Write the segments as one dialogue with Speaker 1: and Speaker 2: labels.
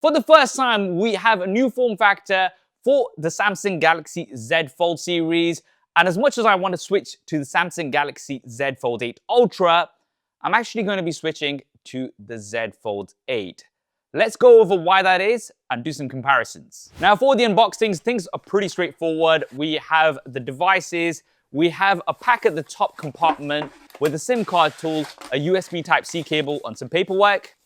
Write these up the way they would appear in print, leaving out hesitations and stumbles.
Speaker 1: For the first time, we have a new form factor for the Samsung Galaxy Z Fold series. And as much as I want to switch to the Samsung Galaxy Z Fold 8 Ultra, I'm actually going to be switching to the Z Fold 8. Let's go over why that is and do some comparisons. Now, for the unboxings, things are pretty straightforward. We have the devices, we have a pack at the top compartment with a SIM card tool, a USB Type-C cable, and some paperwork.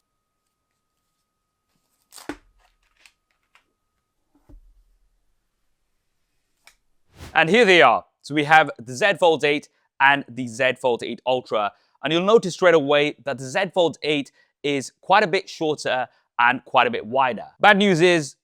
Speaker 1: And here they are. So we have the Z Fold 8 and the Z Fold 8 Ultra. And you'll notice straight away that the Z Fold 8 is quite a bit shorter and quite a bit wider. Bad news is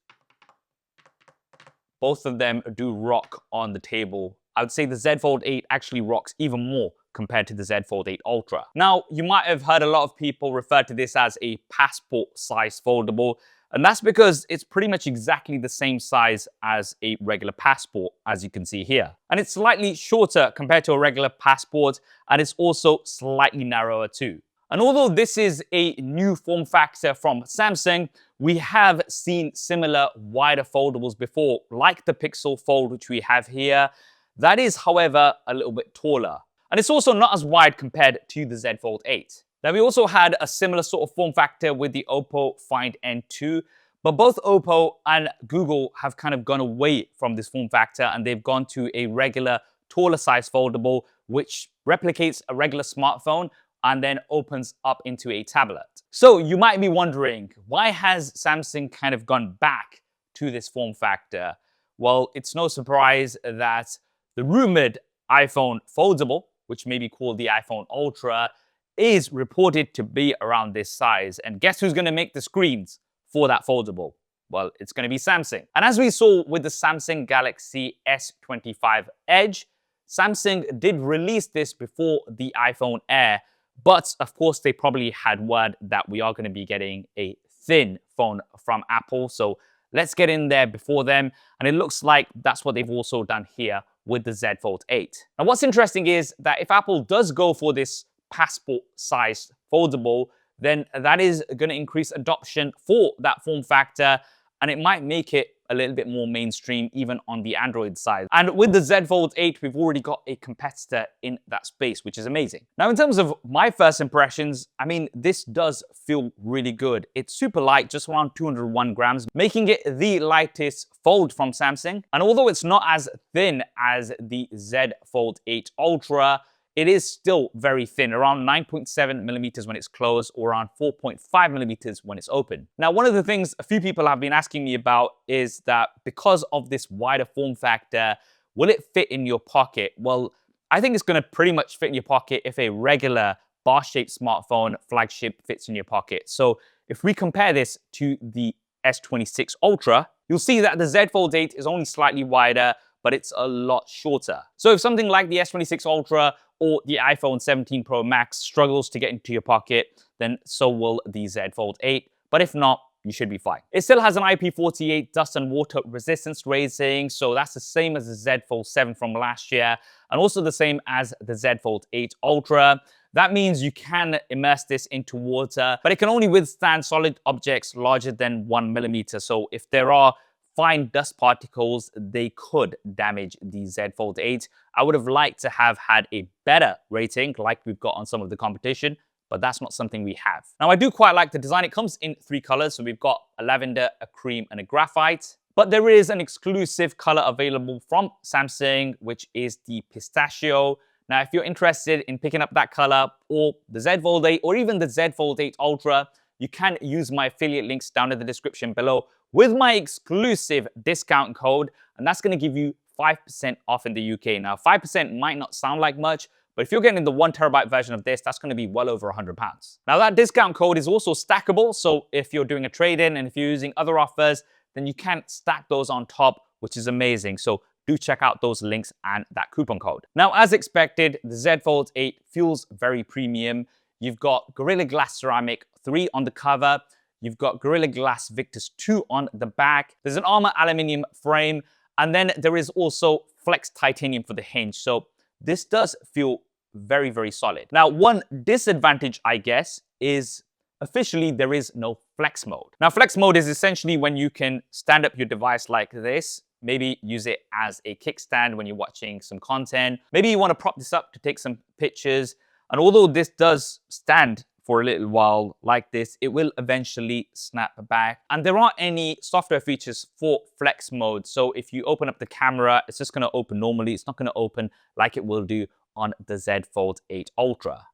Speaker 1: both of them do rock on the table. I would say the Z Fold 8 actually rocks even more compared to the Z Fold 8 Ultra. Now, you might have heard a lot of people refer to this as a passport-size foldable, and that's because it's pretty much exactly the same size as a regular passport, as you can see here. And it's slightly shorter compared to a regular passport, and it's also slightly narrower too. And although this is a new form factor from Samsung, we have seen similar wider foldables before, like the Pixel Fold, which we have here. That is, however, a little bit taller. And it's also not as wide compared to the Z Fold 8. Now, we also had a similar sort of form factor with the Oppo Find N2, but both Oppo and Google have kind of gone away from this form factor and they've gone to a regular, taller size foldable, which replicates a regular smartphone and then opens up into a tablet. So you might be wondering, why has Samsung kind of gone back to this form factor? Well, it's no surprise that the rumored iPhone Foldable, which may be called the iPhone Ultra, is reported to be around this size. And guess who's going to make the screens for that foldable? Well, it's going to be Samsung. And as we saw with the Samsung Galaxy S25 Edge, Samsung did release this before the iPhone Air, but of course they probably had word that we are going to be getting a thin phone from Apple. So let's get in there before them. And it looks like that's what they've also done here with the Z Fold 8. Now, what's interesting is that if Apple does go for this passport-sized foldable, then that is going to increase adoption for that form factor, and it might make it a little bit more mainstream even on the Android side. And with the Z Fold 8, we've already got a competitor in that space, which is amazing. Now, in terms of my first impressions, I mean, this does feel really good. It's super light, just around 201 grams, making it the lightest Fold from Samsung. And although it's not as thin as the Z Fold 8 Ultra, it is still very thin, around 9.7 millimeters when it's closed or around 4.5 millimeters when it's open. Now, one of the things a few people have been asking me about is that because of this wider form factor, will it fit in your pocket? Well, I think it's going to pretty much fit in your pocket if a regular bar-shaped smartphone flagship fits in your pocket. So if we compare this to the S26 Ultra, you'll see that the Z Fold 8 is only slightly wider, but it's a lot shorter. So if something like the S26 Ultra or the iPhone 17 Pro Max struggles to get into your pocket, then so will the Z Fold 8. But if not, you should be fine. It still has an IP48 dust and water resistance rating, so that's the same as the Z Fold 7 from last year, and also the same as the Z Fold 8 Ultra. That means you can immerse this into water, but it can only withstand solid objects larger than 1 millimeter. So if there are fine dust particles, they could damage the Z Fold 8. I would have liked to have had a better rating like we've got on some of the competition, but that's not something we have. Now, I do quite like the design. It comes in 3 colors. So we've got a lavender, a cream, and a graphite. But there is an exclusive color available from Samsung, which is the pistachio. Now, if you're interested in picking up that color or the Z Fold 8 or even the Z Fold 8 Ultra, you can use my affiliate links down in the description below with my exclusive discount code, and that's going to give you 5% off in the UK. Now, 5% might not sound like much, but if you're getting the 1 terabyte version of this, that's going to be well over £100. Now, that discount code is also stackable, so if you're doing a trade-in and if you're using other offers, then you can stack those on top, which is amazing. So do check out those links and that coupon code. Now, as expected, the Z Fold 8 feels very premium. You've got Gorilla Glass Ceramic 3 on the cover. You've got Gorilla Glass Victus 2 on the back. There's an Armor aluminium frame. And then there is also Flex Titanium for the hinge. So this does feel very, very solid. Now, one disadvantage, I guess, is officially there is no flex mode. Now, flex mode is essentially when you can stand up your device like this, maybe use it as a kickstand when you're watching some content. Maybe you want to prop this up to take some pictures. And although this does stand for a little while like this, it will eventually snap back. And there aren't any software features for flex mode. So if you open up the camera, it's just going to open normally. It's not going to open like it will do on the Z Fold 8 Ultra.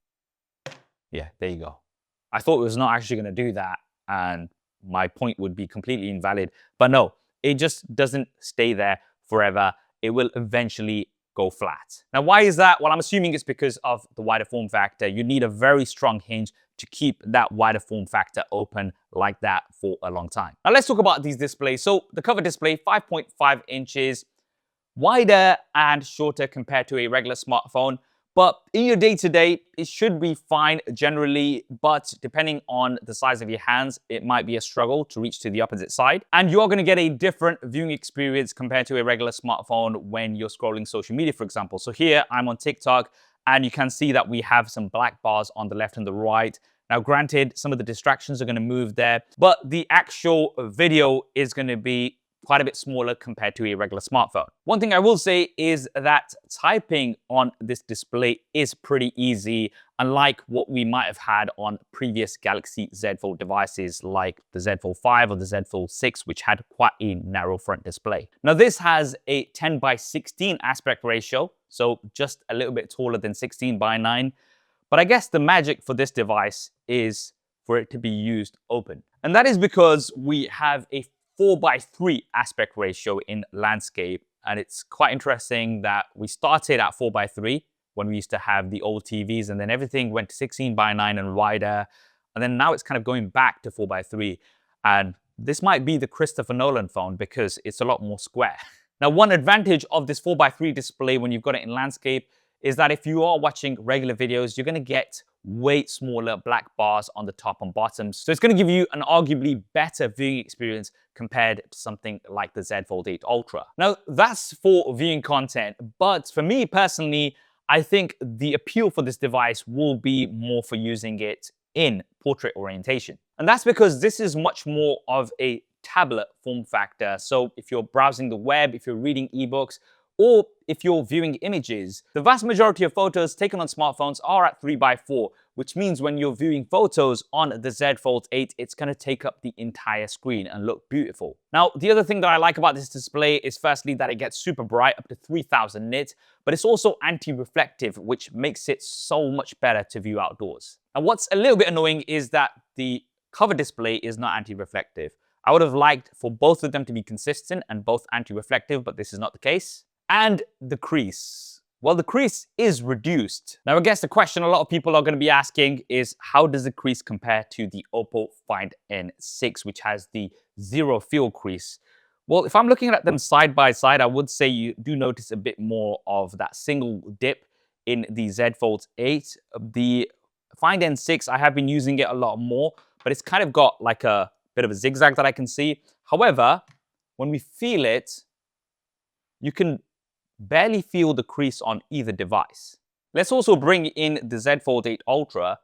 Speaker 1: Yeah, there you go. I thought it was not actually going to do that, and my point would be completely invalid. But no, it just doesn't stay there forever. It will eventually go flat. Now, why is that? Well, I'm assuming it's because of the wider form factor. You need a very strong hinge to keep that wider form factor open like that for a long time. Now, let's talk about these displays. So the cover display, 5.5 inches, wider and shorter compared to a regular smartphone. But in your day-to-day, it should be fine generally, but depending on the size of your hands, it might be a struggle to reach to the opposite side. And you are going to get a different viewing experience compared to a regular smartphone when you're scrolling social media, for example. So here, I'm on TikTok, and you can see that we have some black bars on the left and the right. Now, granted, some of the distractions are going to move there, but the actual video is going to be quite a bit smaller compared to a regular smartphone. One thing I will say is that typing on this display is pretty easy, unlike what we might have had on previous Galaxy Z Fold devices like the Z Fold 5 or the Z Fold 6, which had quite a narrow front display. Now, this has a 10:16 aspect ratio, so just a little bit taller than 16:9. But I guess the magic for this device is for it to be used open. And that is because we have a 4:3 aspect ratio in landscape. And it's quite interesting that we started at 4:3 when we used to have the old TVs, and then everything went to 16:9 and wider. And then now it's kind of going back to 4:3. And this might be the Christopher Nolan phone because it's a lot more square. Now, one advantage of this 4:3 display when you've got it in landscape is that if you are watching regular videos, you're going to get way smaller black bars on the top and bottom. So it's going to give you an arguably better viewing experience compared to something like the Z Fold 8 Ultra. Now, that's for viewing content, but for me personally, I think the appeal for this device will be more for using it in portrait orientation. And that's because this is much more of a tablet form factor. So if you're browsing the web, if you're reading ebooks, or if you're viewing images, the vast majority of photos taken on smartphones are at 3:4, which means when you're viewing photos on the Z Fold 8, it's going to take up the entire screen and look beautiful. Now, the other thing that I like about this display is firstly that it gets super bright, up to 3000 nits, but it's also anti-reflective, which makes it so much better to view outdoors. And what's a little bit annoying is that the cover display is not anti-reflective. I would have liked for both of them to be consistent and both anti-reflective, but this is not the case. And the crease. Well, the crease is reduced. Now, I guess the question a lot of people are going to be asking is, how does the crease compare to the Oppo Find N6, which has the zero fill crease? Well, if I'm looking at them side by side, I would say you do notice a bit more of that single dip in the Z Fold 8. The Find N6, I have been using it a lot more, but it's kind of got like a bit of a zigzag that I can see. However, when we feel it, you can barely feel the crease on either device. Let's also bring in the Z Fold 8 Ultra.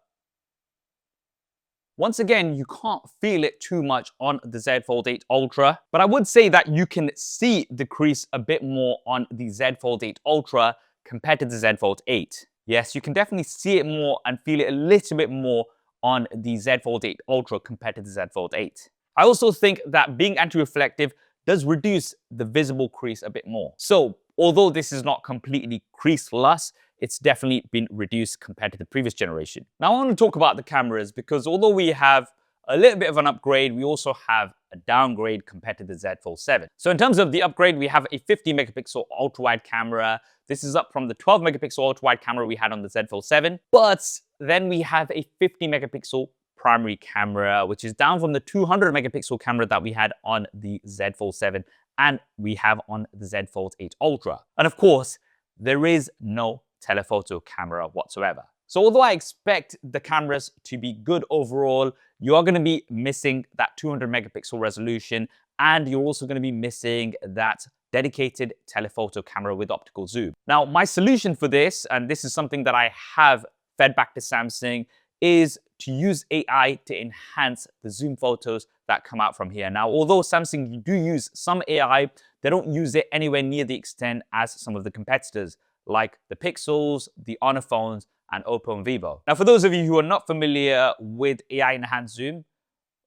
Speaker 1: Once again, you can't feel it too much on the Z Fold 8 Ultra, but I would say that you can see the crease a bit more on the Z Fold 8 Ultra compared to the Z Fold 8. Yes, you can definitely see it more and feel it a little bit more on the Z Fold 8 Ultra compared to the Z Fold 8. I also think that being anti-reflective does reduce the visible crease a bit more. So, although this is not completely creaseless, it's definitely been reduced compared to the previous generation. Now, I want to talk about the cameras because although we have a little bit of an upgrade, we also have a downgrade compared to the Z Fold 7. So in terms of the upgrade, we have a 50 megapixel ultra-wide camera. This is up from the 12 megapixel ultra-wide camera we had on the Z Fold 7. But then we have a 50 megapixel primary camera, which is down from the 200 megapixel camera that we had on the Z Fold 7 and we have on the Z Fold 8 Ultra. And of course, there is no telephoto camera whatsoever. So although I expect the cameras to be good overall, you are going to be missing that 200 megapixel resolution, and you're also going to be missing that dedicated telephoto camera with optical zoom. Now, my solution for this, and this is something that I have fed back to Samsung, is to use AI to enhance the zoom photos that come out from here. Now, although Samsung do use some AI, they don't use it anywhere near the extent as some of the competitors, like the Pixels, the Honor phones, and Oppo and Vivo. Now, for those of you who are not familiar with AI enhanced zoom,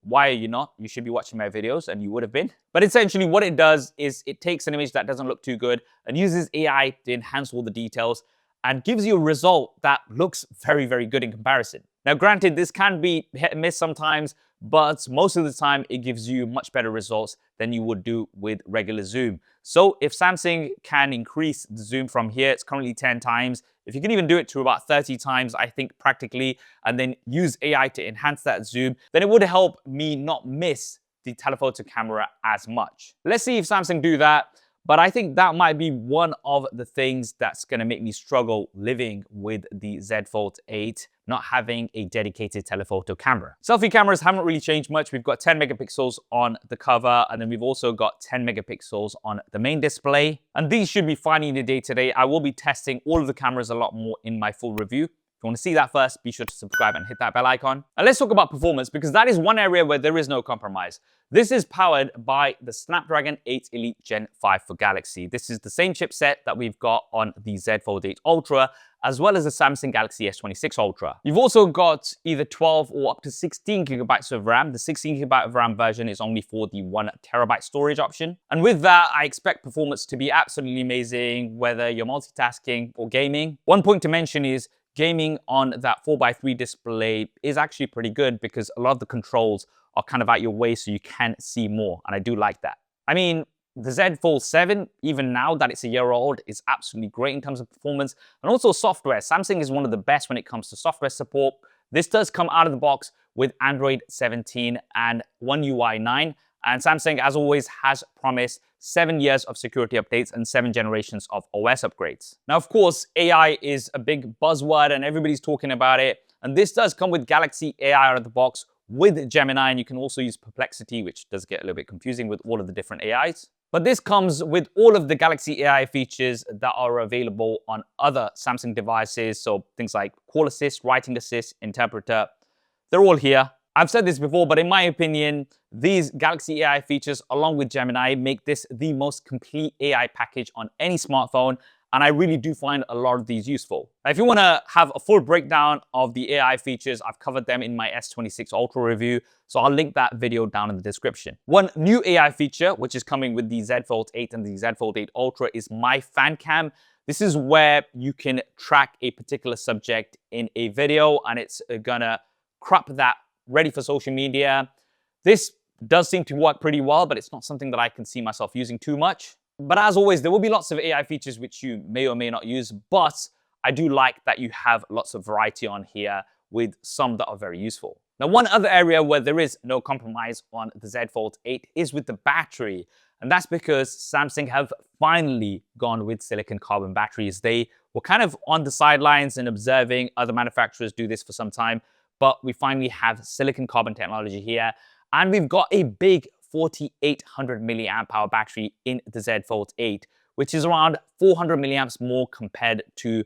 Speaker 1: why are you not? You should be watching my videos, and you would have been. But essentially what it does is it takes an image that doesn't look too good and uses AI to enhance all the details and gives you a result that looks very, very good in comparison. Now, granted, this can be hit and miss sometimes, but most of the time it gives you much better results than you would do with regular zoom. So if Samsung can increase the zoom from here, it's currently 10 times. If you can even do it to about 30 times, I think practically, and then use AI to enhance that zoom, then it would help me not miss the telephoto camera as much. Let's see if Samsung do that. But I think that might be one of the things that's going to make me struggle living with the Z Fold 8, not having a dedicated telephoto camera. Selfie cameras haven't really changed much. We've got 10 megapixels on the cover, and then we've also got 10 megapixels on the main display. And these should be fine in the day-to-day. I will be testing all of the cameras a lot more in my full review. If you want to see that first, be sure to subscribe and hit that bell icon. And let's talk about performance, because that is one area where there is no compromise. This is powered by the Snapdragon 8 Elite Gen 5 for Galaxy. This is the same chipset that we've got on the Z Fold 8 Ultra, as well as the Samsung Galaxy S26 Ultra. You've also got either 12 or up to 16 gigabytes of RAM. The 16 gigabyte of RAM version is only for the 1 terabyte storage option. And with that, I expect performance to be absolutely amazing, whether you're multitasking or gaming. One point to mention is gaming on that 4:3 display is actually pretty good because a lot of the controls are kind of out your way so you can see more, and I do like that. I mean, the Z Fold 7, even now that it's a year old, is absolutely great in terms of performance and also software. Samsung is one of the best when it comes to software support. This does come out of the box with Android 17 and One UI 9, and Samsung, as always, has promised 7 years of security updates and 7 generations of OS upgrades. Now, of course, AI is a big buzzword and everybody's talking about it. And this does come with Galaxy AI out of the box with Gemini, and you can also use Perplexity, which does get a little bit confusing with all of the different AIs. But this comes with all of the Galaxy AI features that are available on other Samsung devices. So things like Call Assist, Writing Assist, Interpreter, they're all here. I've said this before, but in my opinion, these Galaxy AI features, along with Gemini, make this the most complete AI package on any smartphone. And I really do find a lot of these useful. Now, if you want to have a full breakdown of the AI features, I've covered them in my S26 Ultra review, so I'll link that video down in the description. One new AI feature, which is coming with the Z Fold 8 and the Z Fold 8 Ultra, is My Fan Cam. This is where you can track a particular subject in a video, and it's gonna crop that ready for social media. This does seem to work pretty well, but it's not something that I can see myself using too much. But as always, there will be lots of AI features which you may or may not use, but I do like that you have lots of variety on here with some that are very useful. Now, one other area where there is no compromise on the Z Fold 8 is with the battery. And that's because Samsung have finally gone with silicon carbon batteries. They were kind of on the sidelines and observing other manufacturers do this for some time, but we finally have silicon carbon technology here. And we've got a big 4,800 milliamp hour battery in the Z Fold 8, which is around 400 milliamps more compared to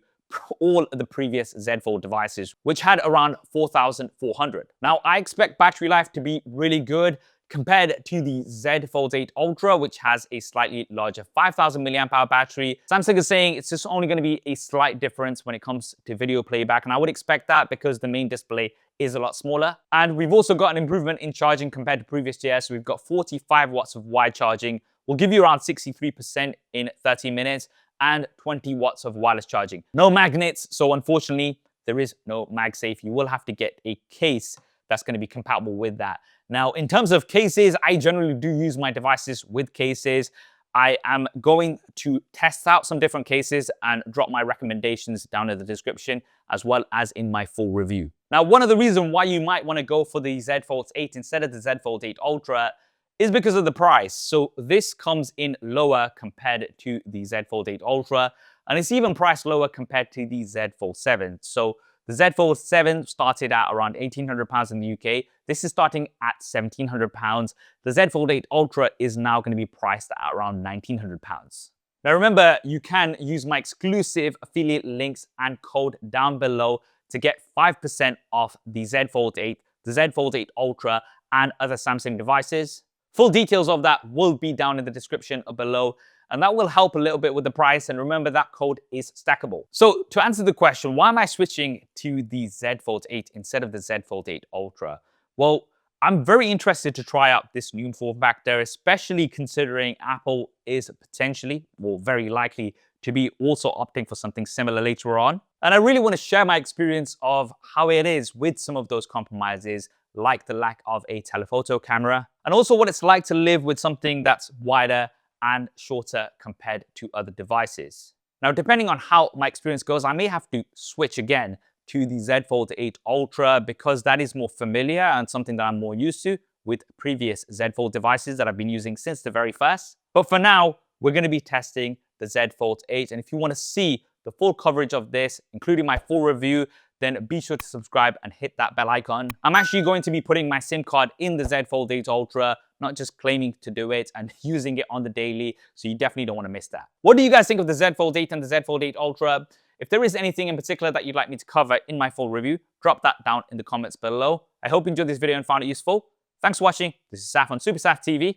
Speaker 1: all the previous Z Fold devices, which had around 4,400. Now, I expect battery life to be really good compared to the Z Fold 8 Ultra, which has a slightly larger 5,000 milliamp hour battery. Samsung is saying it's just only going to be a slight difference when it comes to video playback, and I would expect that because the main display is a lot smaller. And we've also got an improvement in charging compared to previous years. So we've got 45 watts of wide charging. Will give you around 63% in 30 minutes and 20 watts of wireless charging. No magnets, so unfortunately, there is no MagSafe. You will have to get a case that's going to be compatible with that. Now, in terms of cases, I generally do use my devices with cases. I am going to test out some different cases and drop my recommendations down in the description, as well as in my full review. Now, one of the reasons why you might want to go for the Z Fold 8 instead of the Z Fold 8 Ultra is because of the price. So this comes in lower compared to the Z Fold 8 Ultra, and it's even priced lower compared to the Z Fold 7. So the Z Fold 7 started at around £1,800 in the UK. This is starting at £1,700. The Z Fold 8 Ultra is now going to be priced at around £1,900. Now remember, you can use my exclusive affiliate links and code down below to get 5% off the Z Fold 8, the Z Fold 8 Ultra, and other Samsung devices. Full details of that will be down in the description below, and that will help a little bit with the price. And remember, that code is stackable. So to answer the question, why am I switching to the Z Fold 8 instead of the Z Fold 8 Ultra? Well, I'm very interested to try out this new form factor, especially considering Apple is potentially, or very likely, to be also opting for something similar later on. And I really want to share my experience of how it is with some of those compromises, like the lack of a telephoto camera, and also what it's like to live with something that's wider and shorter compared to other devices. Now, depending on how my experience goes, I may have to switch again to the Z Fold 8 Ultra because that is more familiar and something that I'm more used to with previous Z Fold devices that I've been using since the very first. But for now, we're going to be testing the Z Fold 8. And if you want to see the full coverage of this, including my full review, then be sure to subscribe and hit that bell icon. I'm actually going to be putting my SIM card in the Z Fold 8 Ultra, not just claiming to do it, and using it on the daily, so you definitely don't want to miss that. What do you guys think of the Z Fold 8 and the Z Fold 8 Ultra? If there is anything in particular that you'd like me to cover in my full review, drop that down in the comments below. I hope you enjoyed this video and found it useful. Thanks for watching. This is Saf on SuperSaf TV, and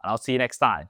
Speaker 1: I'll see you next time.